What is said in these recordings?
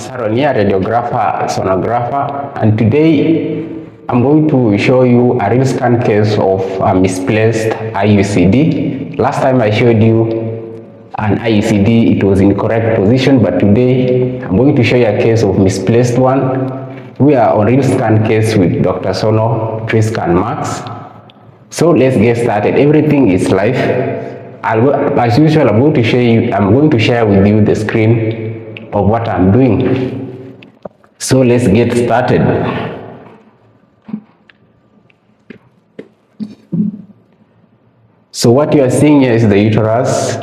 is Aaron here, radiographer, sonographer, and today I'm going to show you a real scan case of a misplaced IUCD. Last time I showed you an IUCD, it was in correct position, but today I'm going to show you a case of misplaced one. We are on real scan case with Dr. SONO Tri-Scan Max. So let's get started. Everything is live. As usual, I'm going to share with you the screen of what I'm doing. So let's get started. So what you are seeing here is the uterus.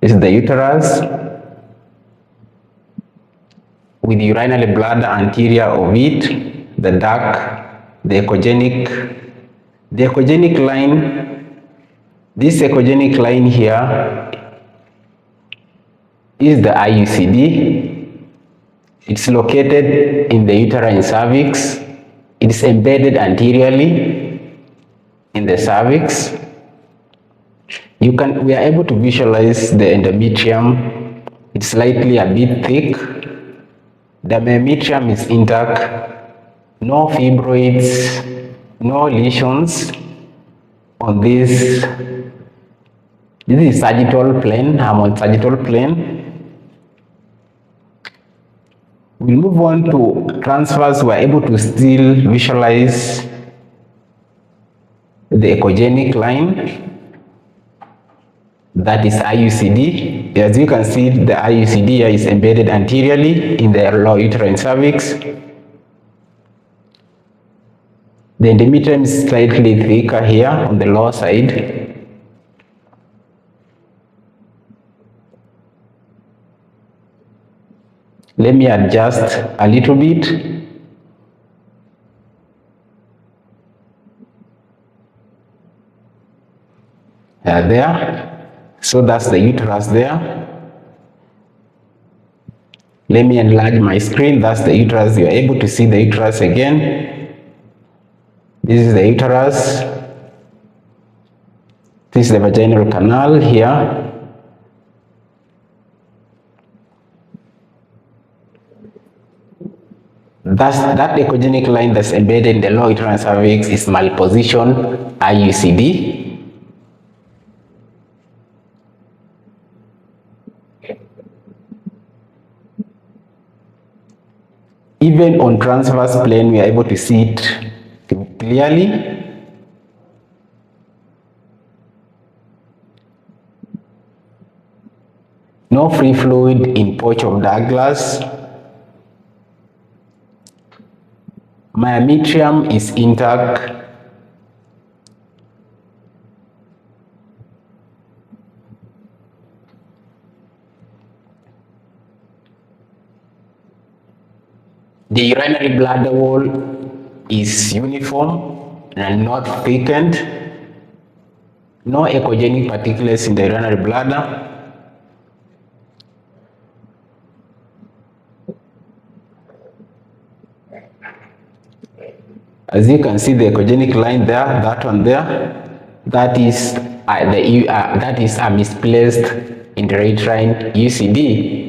This is the uterus with urinary bladder anterior of it, the duct, the echogenic line. This echogenic line here is the IUCD. It's located in the uterine cervix. It's embedded anteriorly in the cervix. We are able to visualize the endometrium. It's slightly a bit thick. The myometrium is intact. No fibroids, no lesions on this. This is sagittal plane. I'm on sagittal plane. We'll move on to transverse. We're able to still visualize the echogenic line. That is IUCD. As you can see, the IUCD here is embedded anteriorly in the lower uterine cervix. The endometrium is slightly thicker here on the lower side. Let me adjust a little bit. There. So that's the uterus there. Let me enlarge my screen. That's the uterus. You're able to see the uterus again. This is the uterus. This is the vaginal canal here. That echogenic line that's embedded in the lower uterine cervix is malposition IUCD. Even on transverse plane, we are able to see it clearly. No free fluid in pouch of Douglas. Myometrium is intact. The urinary bladder wall is uniform and not thickened. No echogenic particulates in the urinary bladder. As you can see, the echogenic line there, that one there, that is a misplaced intrauterine UCD.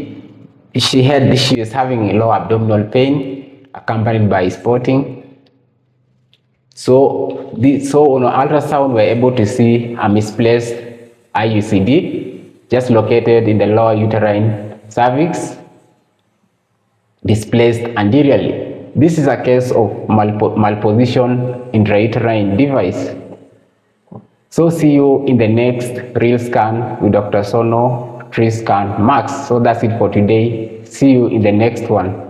She is having a low abdominal pain accompanied by spotting. So on ultrasound, we're able to see a misplaced IUCD just located in the lower uterine cervix, displaced anteriorly. This is a case of malposition intrauterine device. So see you in the next real scan with Dr. SONO Tri-Scan Max. So that's it for today. See you in the next one.